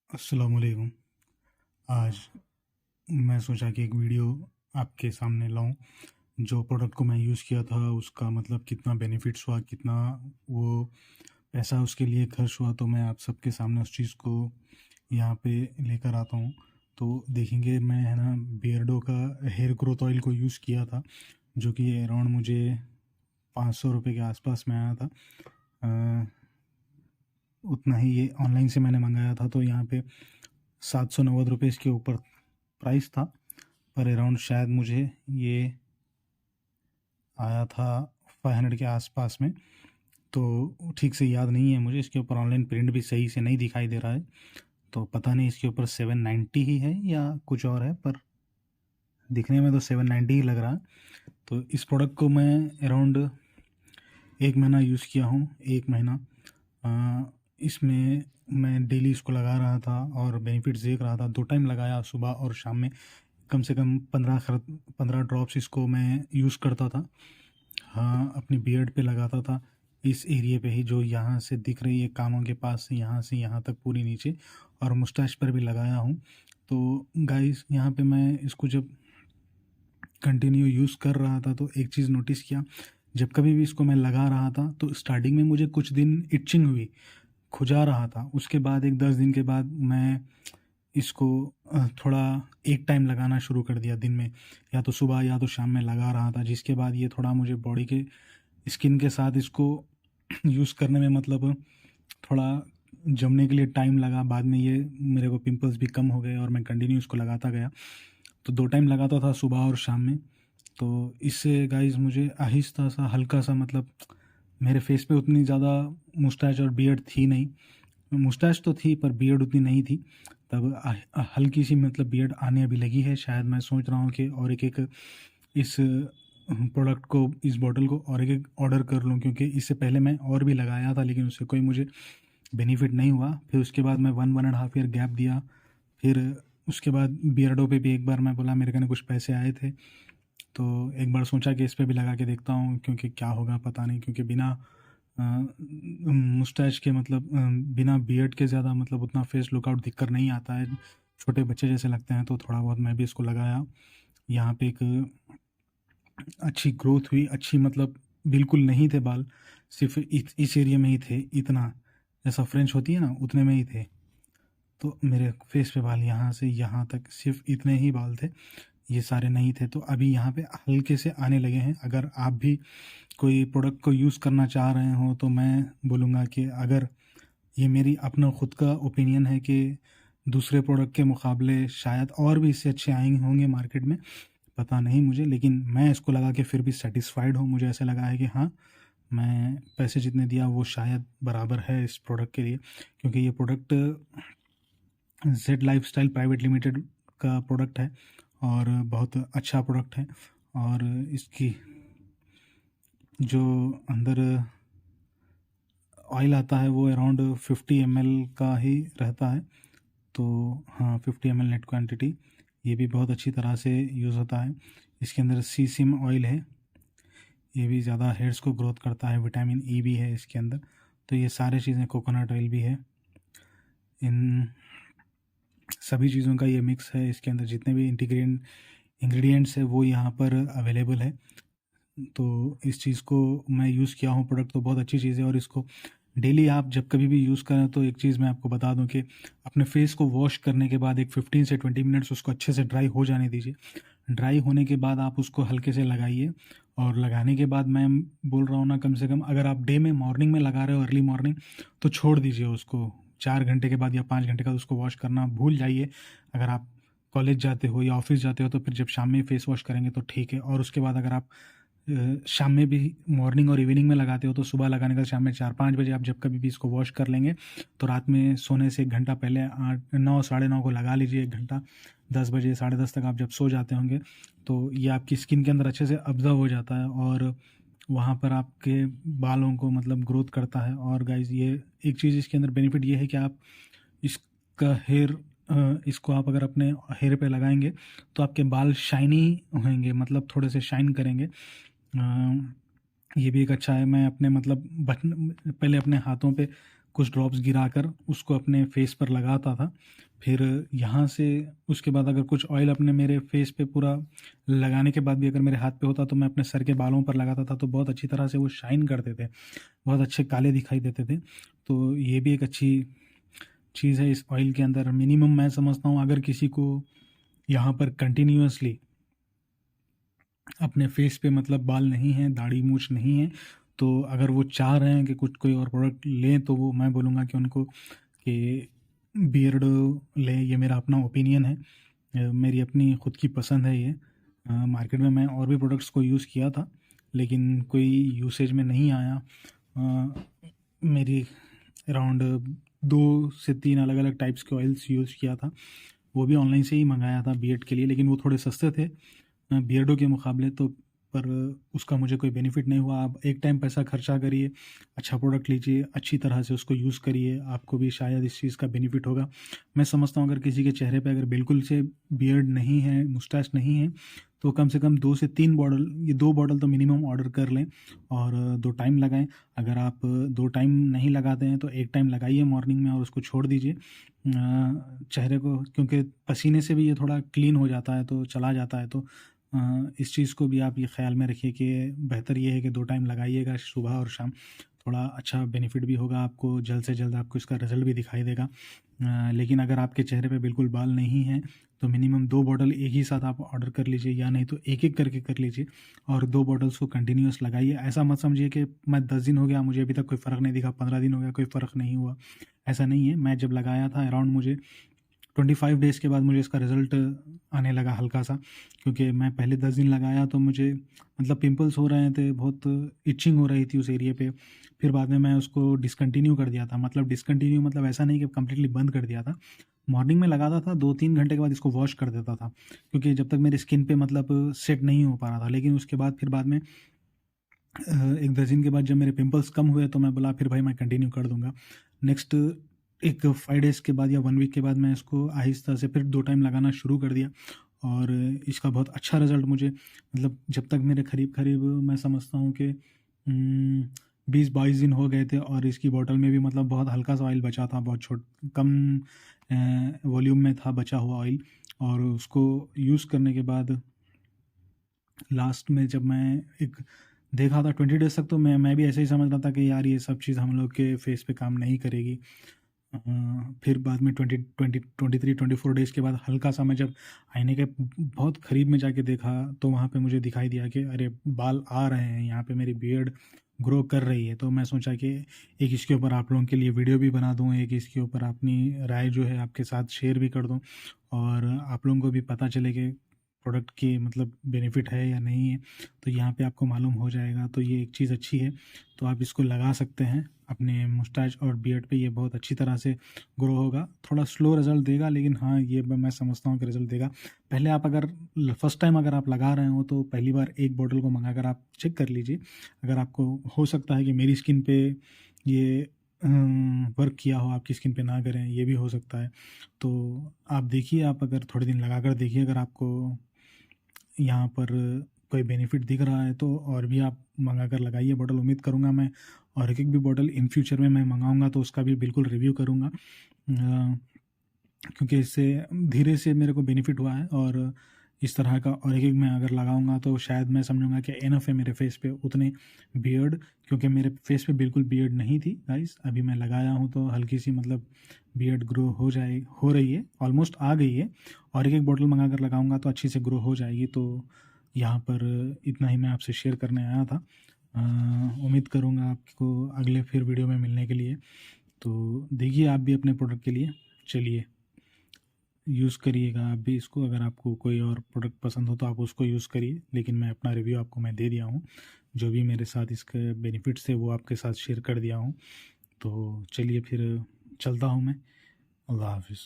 अस्सलाम वालेकुम। आज मैं सोचा कि एक वीडियो आपके सामने लाऊं। जो प्रोडक्ट को मैं यूज़ किया था उसका मतलब कितना बेनिफिट्स हुआ, कितना वो पैसा उसके लिए खर्च हुआ, तो मैं आप सबके सामने उस चीज़ को यहाँ पे लेकर आता हूँ। तो देखेंगे, मैं है ना बियर्डो का हेयर ग्रोथ ऑयल को यूज़ किया था, जो कि अराउंड मुझे 500 रुपये के आसपास में आया था। उतना ही ये ऑनलाइन से मैंने मंगाया था, तो यहाँ पे 790 रुपये इसके ऊपर प्राइस था, पर अराउंड शायद मुझे ये आया था 500 के आसपास में। तो ठीक से याद नहीं है मुझे, इसके ऊपर ऑनलाइन प्रिंट भी सही से नहीं दिखाई दे रहा है, तो पता नहीं इसके ऊपर 790 ही है या कुछ और है, पर दिखने में तो 790 ही लग रहा है। तो इस प्रोडक्ट को मैं अराउंड 1 महीना यूज़ किया हूँ। 1 महीना इसमें मैं डेली इसको लगा रहा था और बेनिफिट्स देख रहा था। 2 टाइम लगाया, सुबह और शाम में। कम से कम 15 ड्रॉप्स इसको मैं यूज़ करता था। हाँ, अपनी बियर्ड पे लगाता था, इस एरिया पे ही जो यहाँ से दिख रही है, कानों के पास से यहाँ तक पूरी नीचे, और मुस्टैच पर भी लगाया हूँ। तो गाइस, यहाँ पे मैं इसको जब कंटिन्यू यूज़ कर रहा था तो एक चीज़ नोटिस किया, जब कभी भी इसको मैं लगा रहा था तो स्टार्टिंग में मुझे कुछ दिन इचिंग हुई, खुजा रहा था। उसके बाद एक 10 दिन के बाद मैं इसको थोड़ा एक टाइम लगाना शुरू कर दिया दिन में, या तो सुबह या तो शाम में लगा रहा था, जिसके बाद ये थोड़ा मुझे बॉडी के स्किन के साथ इसको यूज़ करने में मतलब थोड़ा जमने के लिए टाइम लगा। बाद में ये मेरे को पिंपल्स भी कम हो गए और मैं कंटिन्यू इसको लगाता गया। तो 2 टाइम लगाता था, सुबह और शाम में। तो इससे गाइस मुझे आहिस्ता सा, हल्का सा, मतलब मेरे फेस पे उतनी ज़्यादा मुस्टैच और बियर्ड थी नहीं। मुस्टैच तो थी पर बियर्ड उतनी नहीं थी। तब हल्की सी मतलब बियर्ड आने अभी लगी है। शायद मैं सोच रहा हूँ कि और एक इस प्रोडक्ट को, इस बॉटल को और एक ऑर्डर कर लूँ, क्योंकि इससे पहले मैं और भी लगाया था लेकिन उससे कोई मुझे बेनिफिट नहीं हुआ। फिर उसके बाद मैं 1.5 ईयर गैप दिया। फिर उसके बाद बियर्डो पे भी एक बार मैं बोला, मेरे कने कुछ पैसे आए थे, तो एक बार सोचा कि इस पे भी लगा के देखता हूँ, क्योंकि क्या होगा पता नहीं। क्योंकि बिना मुस्टैच के मतलब बिना बियर्ड के ज़्यादा मतलब उतना फेस लुकआउट दिखकर नहीं आता है, छोटे बच्चे जैसे लगते हैं। तो थोड़ा बहुत मैं भी इसको लगाया। यहाँ पे एक अच्छी ग्रोथ हुई, अच्छी मतलब बिल्कुल नहीं थे बाल, सिर्फ इस एरिया में ही थे, इतना जैसा फ्रेंच होती है ना उतने में ही थे। तो मेरे फेस पे बाल यहाँ से यहाँ तक सिर्फ इतने ही बाल थे, ये सारे नहीं थे। तो अभी यहाँ पे हल्के से आने लगे हैं। अगर आप भी कोई प्रोडक्ट को यूज़ करना चाह रहे हो तो मैं बोलूँगा कि, अगर ये मेरी अपना खुद का ओपिनियन है कि दूसरे प्रोडक्ट के मुकाबले शायद और भी इससे अच्छे आएंगे होंगे मार्केट में, पता नहीं मुझे, लेकिन मैं इसको लगा के फिर भी सेटिस्फाइड हूँ। मुझे ऐसा लगा है कि हाँ, मैं पैसे जितने दिया वो शायद बराबर है इस प्रोडक्ट के लिए। क्योंकि ये product Z lifestyle private limited का प्रोडक्ट है और बहुत अच्छा प्रोडक्ट है। और इसकी जो अंदर ऑयल आता है वो अराउंड 50 ml का ही रहता है। तो हाँ, 50 ml नेट क्वांटिटी, ये भी बहुत अच्छी तरह से यूज़ होता है। इसके अंदर सीसिम ऑयल है, ये भी ज़्यादा हेयर्स को ग्रोथ करता है। विटामिन ई भी है इसके अंदर। तो ये सारी चीज़ें, कोकोनट ऑयल भी है, इन सभी चीज़ों का ये मिक्स है। इसके अंदर जितने भी इंग्रेडिएंट्स है वो यहाँ पर अवेलेबल है। तो इस चीज़ को मैं यूज़ किया हूँ, प्रोडक्ट तो बहुत अच्छी चीज़ है। और इसको डेली आप जब कभी भी यूज़ करें तो एक चीज़ मैं आपको बता दूं कि अपने फेस को वॉश करने के बाद एक 15 से 20 मिनट्स उसको अच्छे से ड्राई हो जाने दीजिए। ड्राई होने के बाद आप उसको हल्के से लगाइए। और लगाने के बाद मैं बोल रहा हूँ ना, कम से कम अगर आप डे में मॉर्निंग में लगा रहे हो, अर्ली मॉर्निंग, तो छोड़ दीजिए उसको 4 घंटे के बाद या 5 घंटे का उसको वॉश करना भूल जाइए। अगर आप कॉलेज जाते हो या ऑफिस जाते हो तो फिर जब शाम में फेस वॉश करेंगे तो ठीक है। और उसके बाद अगर आप शाम में भी मॉर्निंग और इवनिंग में लगाते हो तो सुबह लगाने का शाम में 4-5 बजे आप जब कभी भी इसको वॉश कर लेंगे, तो रात में सोने से 1 घंटा पहले 8-9 9:30 को लगा लीजिए। 1 घंटा 10 बजे 10:30 तक आप जब सो जाते होंगे तो ये आपकी स्किन के अंदर अच्छे से ऑब्जर्व हो जाता है और वहाँ पर आपके बालों को मतलब ग्रोथ करता है। और गाइज, ये एक चीज़ इसके अंदर बेनिफिट ये है कि आप इसका इसको आप अगर अपने हेयर पे लगाएंगे तो आपके बाल शाइनी होंगे, मतलब थोड़े से शाइन करेंगे। ये भी एक अच्छा है। मैं अपने मतलब बटन पहले अपने हाथों पे कुछ ड्रॉप्स गिराकर उसको अपने फेस पर लगाता था। फिर यहाँ से उसके बाद अगर कुछ ऑयल अपने मेरे फेस पे पूरा लगाने के बाद भी अगर मेरे हाथ पे होता तो मैं अपने सर के बालों पर लगाता था, तो बहुत अच्छी तरह से वो शाइन करते थे, बहुत अच्छे काले दिखाई देते थे। तो ये भी एक अच्छी चीज़ है इस ऑयल के अंदर। मिनिमम मैं समझता हूँ अगर किसी को यहाँ पर कंटिन्यूअसली अपने फेस पे मतलब बाल नहीं हैं, दाढ़ी मूछ नहीं है, तो अगर वो चाह रहे हैं कि कुछ कोई और प्रोडक्ट लें तो वो मैं बोलूँगा कि उनको कि बियर्डो लें। ये मेरा अपना ओपिनियन है, मेरी अपनी खुद की पसंद है ये। मार्केट में मैं और भी प्रोडक्ट्स को यूज़ किया था लेकिन कोई यूसेज में नहीं आया। मेरी अराउंड 2 से 3 अलग अलग टाइप्स के ऑयल्स यूज़ किया था, वो भी ऑनलाइन से ही मंगाया था बियर्ड के लिए, लेकिन वो थोड़े सस्ते थे बियर्डो के मुकाबले। तो पर उसका मुझे कोई बेनिफिट नहीं हुआ। आप एक टाइम पैसा खर्चा करिए, अच्छा प्रोडक्ट लीजिए, अच्छी तरह से उसको यूज़ करिए, आपको भी शायद इस चीज़ का बेनिफिट होगा। मैं समझता हूँ अगर किसी के चेहरे पे अगर बिल्कुल से बियर्ड नहीं है, मुस्टैच नहीं है, तो कम से कम 2 से 3 बॉटल, ये 2 बॉटल तो मिनिमम ऑर्डर कर लें और 2 टाइम लगाएं। अगर आप 2 टाइम नहीं लगाते हैं तो 1 टाइम लगाइए मॉर्निंग में और उसको छोड़ दीजिए चेहरे को, क्योंकि पसीने से भी ये थोड़ा क्लीन हो जाता है तो चला जाता है। तो इस चीज़ को भी आप ये ख्याल में रखिए कि बेहतर ये है कि 2 टाइम लगाइएगा, सुबह और शाम। थोड़ा अच्छा बेनिफिट भी होगा आपको, जल्द से जल्द आपको इसका रिज़ल्ट भी दिखाई देगा। लेकिन अगर आपके चेहरे पे बिल्कुल बाल नहीं हैं तो मिनिमम 2 बॉटल एक ही साथ आप ऑर्डर कर लीजिए, या नहीं तो एक-एक करके कर लीजिए और 2 बॉटल्स को कंटिन्यूअस लगाइए। ऐसा मत समझिए कि मैं 10 दिन हो गया मुझे अभी तक कोई फ़र्क नहीं दिखा, 15 दिन हो गया कोई फ़र्क नहीं हुआ, ऐसा नहीं है। मैं जब लगाया था अराउंड मुझे 25 डेज़ के बाद मुझे इसका रिज़ल्ट आने लगा हल्का-सा, क्योंकि मैं पहले 10 दिन लगाया तो मुझे मतलब पिंपल्स हो रहे थे, बहुत इचिंग हो रही थी उस एरिया पे। फिर बाद में मैं उसको डिसकंटिन्यू कर दिया था, मतलब डिसकंटिन्यू मतलब ऐसा नहीं कि कंप्लीटली बंद कर दिया था। मॉर्निंग में लगाता था, 2-3 घंटे के बाद इसको वॉश कर देता था, क्योंकि जब तक मेरी स्किन पे मतलब सेट नहीं हो पा रहा था। लेकिन उसके बाद फिर बाद में एक 10 दिन के बाद जब मेरे पिंपल्स कम हुए तो मैं बोला फिर भाई मैं कंटिन्यू कर दूँगा। नेक्स्ट एक 5 डेज़ के बाद या 1 वीक के बाद मैं इसको आहिस्ता से फिर 2 टाइम लगाना शुरू कर दिया और इसका बहुत अच्छा रिज़ल्ट मुझे, मतलब जब तक मेरे करीब-करीब मैं समझता हूँ कि 20-22 दिन हो गए थे और इसकी बॉटल में भी मतलब बहुत हल्का-सा ऑयल बचा था, बहुत कम वॉल्यूम में था बचा हुआ ऑयल। और उसको यूज़ करने के बाद लास्ट में जब मैं एक देखा था 20 डेज़ तक, तो मैं भी ऐसे ही समझ रहा था कि यार ये सब चीज़ हम लोग के फेस पे काम नहीं करेगी। फिर बाद में 23-24 डेज़ के बाद हल्का-सा मैं जब आईने के बहुत करीब में जाके देखा तो वहाँ पे मुझे दिखाई दिया कि अरे बाल आ रहे हैं, यहाँ पे मेरी बियर्ड ग्रो कर रही है। तो मैं सोचा कि एक इसके ऊपर आप लोगों के लिए वीडियो भी बना दूँ, एक इसके ऊपर अपनी राय जो है आपके साथ शेयर भी कर दूँ और आप लोगों को भी पता चले कि प्रोडक्ट की मतलब बेनिफिट है या नहीं है, तो यहाँ पे आपको मालूम हो जाएगा। तो ये एक चीज़ अच्छी है, तो आप इसको लगा सकते हैं अपने मुस्टैच और बियर्ड पे, ये बहुत अच्छी तरह से ग्रो होगा। थोड़ा स्लो रिज़ल्ट देगा लेकिन हाँ, ये मैं समझता हूँ कि रिज़ल्ट देगा। पहले आप अगर फर्स्ट टाइम अगर आप लगा रहे हो तो पहली बार एक बॉटल को मंगाकर आप चेक कर लीजिए। अगर आपको हो सकता है कि मेरी स्किन पे ये वर्क किया हो, आपकी स्किन पे ना करें, ये भी हो सकता है। तो आप देखिए, आप अगर थोड़े दिन लगाकर देखिए, अगर आपको यहाँ पर कोई बेनिफिट दिख रहा है तो और भी आप मंगा कर लगाइए बॉटल। उम्मीद करूँगा मैं और एक-एक भी बॉटल इन फ्यूचर में मैं मंगाऊँगा तो उसका भी बिल्कुल रिव्यू करूँगा, क्योंकि इससे धीरे से मेरे को बेनिफिट हुआ है और इस तरह का और एक-एक मैं अगर लगाऊँगा तो शायद मैं समझूँगा कि इनफ है मेरे फेस पे उतने बियर्ड, क्योंकि मेरे फेस पे बिल्कुल बियर्ड नहीं थी गाइस। अभी मैं लगाया हूँ तो हल्की सी मतलब बियर्ड ग्रो हो रही है, ऑलमोस्ट आ गई है और एक-एक बॉटल मंगा कर लगाऊँगा तो अच्छी से ग्रो हो जाएगी। तो यहाँ पर इतना ही मैं आपसे शेयर करने आया था। उम्मीद करूँगा आपको अगले फिर वीडियो में मिलने के लिए। तो देखिए आप भी अपने प्रोडक्ट के लिए चलिए यूज़ करिएगा आप भी इसको। अगर आपको कोई और प्रोडक्ट पसंद हो तो आप उसको यूज़ करिए, लेकिन मैं अपना रिव्यू आपको मैं दे दिया हूँ। जो भी मेरे साथ इसके बेनिफिट्स थे वो आपके साथ शेयर कर दिया हूँ। तो चलिए फिर चलता हूँ मैं। अल्लाह हाफ़िज़।